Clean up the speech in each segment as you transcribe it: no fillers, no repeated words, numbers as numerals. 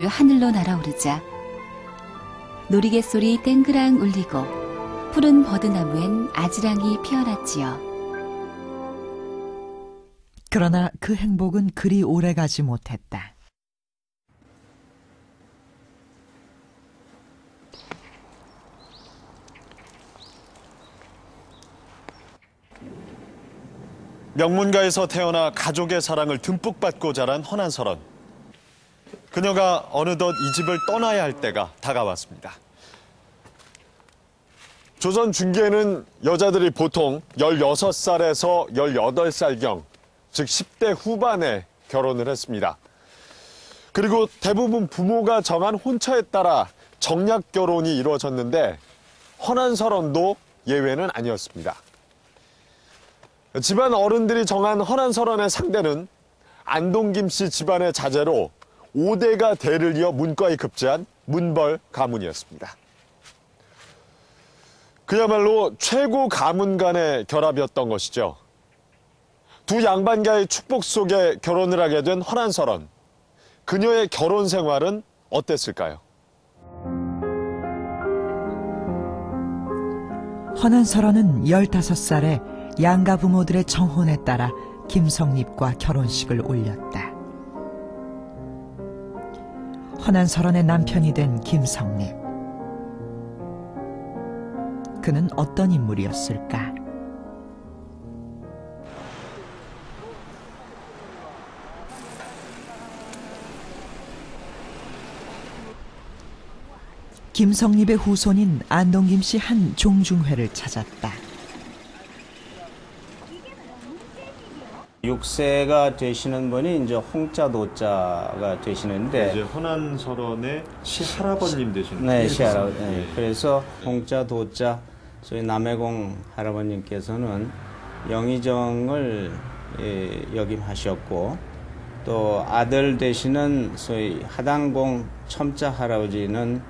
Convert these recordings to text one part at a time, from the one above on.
하늘로 날아오르자 놀이개 소리 땡그랑 울리고 푸른 버드나무엔 아지랑이 피어났지요. 그러나 그 행복은 그리 오래가지 못했다. 명문가에서 태어나 가족의 사랑을 듬뿍 받고 자란 허난설원. 그녀가 어느덧 이 집을 떠나야 할 때가 다가왔습니다. 조선 중기에는 여자들이 보통 16살에서 18살경, 즉 10대 후반에 결혼을 했습니다. 그리고 대부분 부모가 정한 혼처에 따라 정략 결혼이 이루어졌는데 허난설원도 예외는 아니었습니다. 집안 어른들이 정한 허난설원의 상대는 안동김 씨 집안의 자제로 5대가 대를 이어 문과에 급제한 문벌 가문이었습니다. 그야말로 최고 가문 간의 결합이었던 것이죠. 두 양반가의 축복 속에 결혼을 하게 된 허난설원. 그녀의 결혼 생활은 어땠을까요? 허난설원은 15살에 양가 부모들의 정혼에 따라 김성립과 결혼식을 올렸다. 허난설원의 남편이 된 김성립. 그는 어떤 인물이었을까? 김성립의 후손인 안동김 씨 한 종중회를 찾았다. 6세가 되시는 분이 이제 홍자도자가 되시는데 이제 허난설원의 시할아버님 되시는 네, 시할아버지. 네. 그래서 홍자도자 저희 남해공 할아버님께서는 영의정을 역임하셨고 또 아들 되시는 소위 하당공 첨자 할아버지는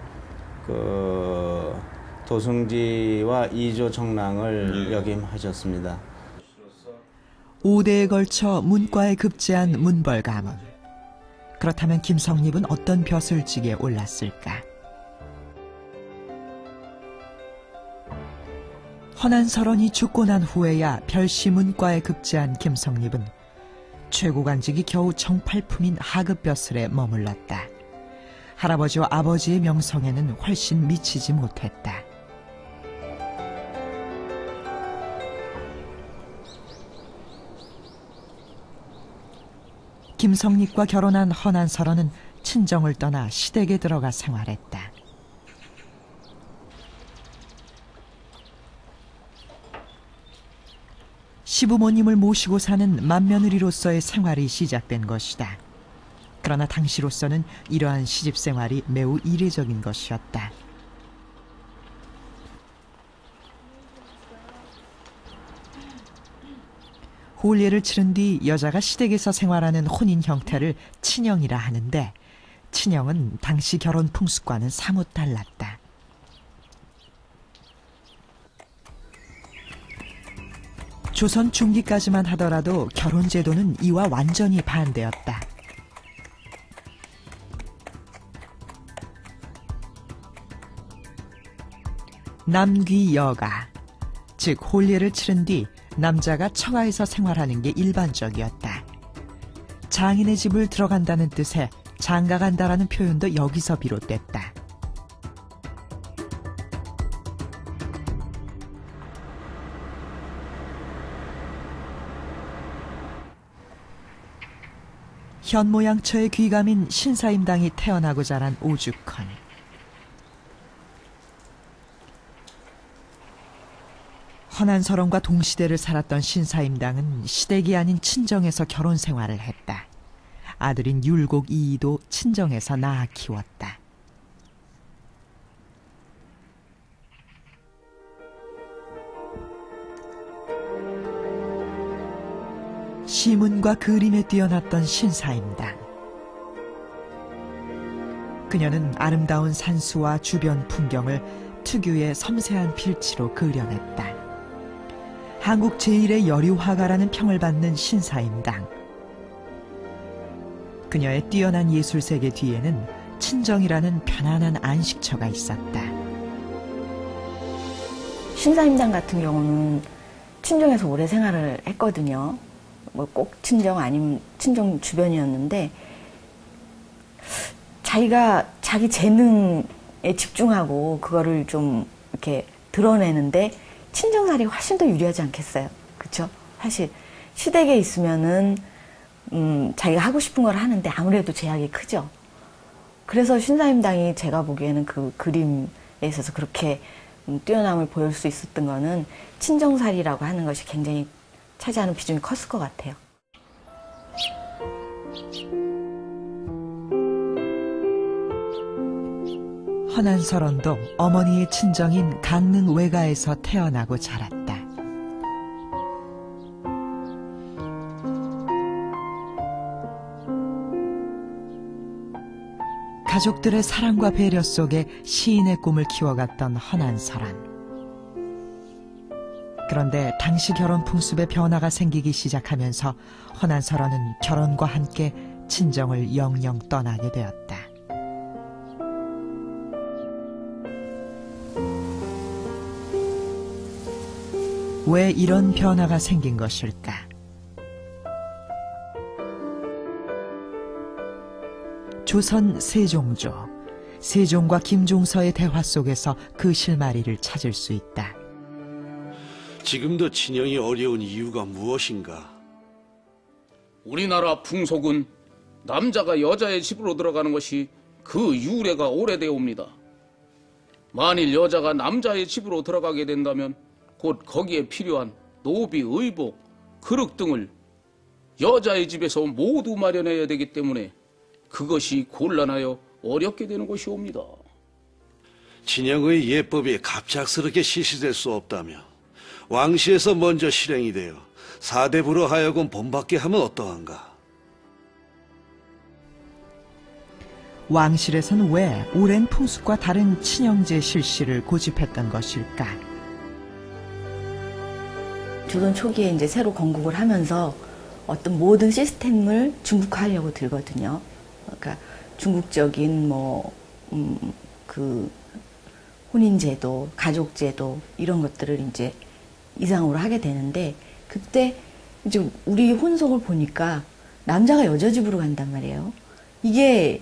그 도승지와 이조 정랑을 역임하셨습니다. 5대에 걸쳐 문과에 급제한 문벌 가문. 그렇다면 김성립은 어떤 벼슬직에 올랐을까? 허난설원이 죽고 난 후에야 별시 문과에 급제한 김성립은 최고관직이 겨우 정팔품인 하급 벼슬에 머물렀다. 할아버지와 아버지의 명성에는 훨씬 미치지 못했다. 김성립과 결혼한 허난설원은 친정을 떠나 시댁에 들어가 생활했다. 시부모님을 모시고 사는 맏며느리로서의 생활이 시작된 것이다. 그러나 당시로서는 이러한 시집 생활이 매우 이례적인 것이었다. 혼례를 치른 뒤 여자가 시댁에서 생활하는 혼인 형태를 친형이라 하는데 친형은 당시 결혼 풍습과는 사뭇 달랐다. 조선 중기까지만 하더라도 결혼 제도는 이와 완전히 반대였다. 남귀여가, 즉 혼례를 치른 뒤 남자가 처가에서 생활하는 게 일반적이었다. 장인의 집을 들어간다는 뜻의 장가간다라는 표현도 여기서 비롯됐다. 현모양처의 귀감인 신사임당이 태어나고 자란 오죽헌. 허난설원과 동시대를 살았던 신사임당은 시댁이 아닌 친정에서 결혼 생활을 했다. 아들인 율곡 이이도 친정에서 낳아 키웠다. 시문과 그림에 뛰어났던 신사임당. 그녀는 아름다운 산수와 주변 풍경을 특유의 섬세한 필치로 그려냈다. 한국 제1의 여류화가라는 평을 받는 신사임당. 그녀의 뛰어난 예술 세계 뒤에는 친정이라는 편안한 안식처가 있었다. 신사임당 같은 경우는 친정에서 오래 생활을 했거든요. 뭐 꼭 친정 아니면 친정 주변이었는데 자기가 자기 재능에 집중하고 그거를 좀 이렇게 드러내는데 친정살이가 훨씬 더 유리하지 않겠어요. 그렇죠? 사실 시댁에 있으면은 자기가 하고 싶은 걸 하는데 아무래도 제약이 크죠. 그래서 신사임당이 제가 보기에는 그 그림에 있어서 그렇게 뛰어남을 보일 수 있었던 거는 친정살이라고 하는 것이 굉장히 차지하는 비중이 컸을 것 같아요. 헌안설원도 어머니의 친정인 강릉 외가에서 태어나고 자랐다. 가족들의 사랑과 배려 속에 시인의 꿈을 키워갔던 헌안설원. 그런데 당시 결혼 풍습에 변화가 생기기 시작하면서 헌안설원은 결혼과 함께 친정을 영영 떠나게 되었다. 왜 이런 변화가 생긴 것일까? 조선 세종조, 세종과 김종서의 대화 속에서 그 실마리를 찾을 수 있다. 지금도 친형이 어려운 이유가 무엇인가? 우리나라 풍속은 남자가 여자의 집으로 들어가는 것이 그 유래가 오래되옵니다. 만일 여자가 남자의 집으로 들어가게 된다면 곧 거기에 필요한 노비, 의복, 그릇 등을 여자의 집에서 모두 마련해야 되기 때문에 그것이 곤란하여 어렵게 되는 것이옵니다. 친형의 예법이 갑작스럽게 실시될 수 없다며 왕시에서 먼저 실행이 되어 사대부로 하여금 본받게 하면 어떠한가? 왕실에서는 왜 오랜 풍습과 다른 친형제 실시를 고집했던 것일까? 조선 초기에 이제 새로 건국을 하면서 어떤 모든 시스템을 중국화하려고 들거든요. 그러니까 중국적인 그 혼인제도, 가족제도 이런 것들을 이제 이상으로 하게 되는데 그때 이제 우리 혼속을 보니까 남자가 여자 집으로 간단 말이에요. 이게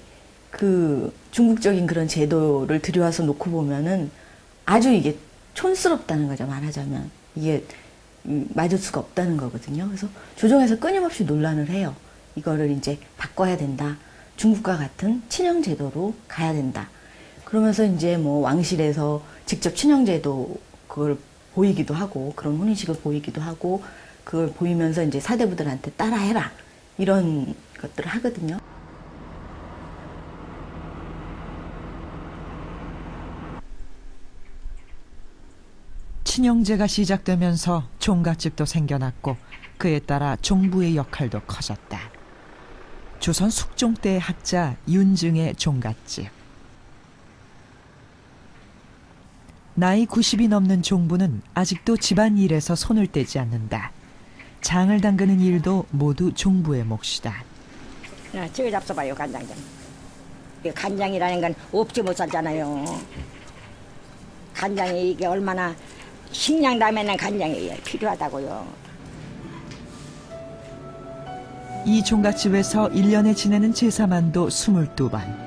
그 중국적인 그런 제도를 들여와서 놓고 보면은 아주 이게 촌스럽다는 거죠. 말하자면 이게 맞을 수가 없다는 거거든요. 그래서 조정에서 끊임없이 논란을 해요. 이거를 이제 바꿔야 된다. 중국과 같은 친형 제도로 가야 된다. 그러면서 이제 뭐 왕실에서 직접 친형 제도 그걸 보이기도 하고 그런 혼인식을 보이기도 하고 그걸 보이면서 이제 사대부들한테 따라해라 이런 것들을 하거든요. 친형제가 시작되면서 종갓집도 생겨났고 그에 따라 종부의 역할도 커졌다. 조선 숙종 때의 학자 윤증의 종갓집. 나이 90이 넘는 종부는 아직도 집안일에서 손을 떼지 않는다. 장을 담그는 일도 모두 종부의 몫이다. 저기 잡숴봐요, 간장 좀. 간장이라는 건 없지 못 살잖아요. 간장이 이게 얼마나 식량 다음에는 간장이 필요하다고요. 이 종갓집에서 1년에 지내는 제사만도 22번.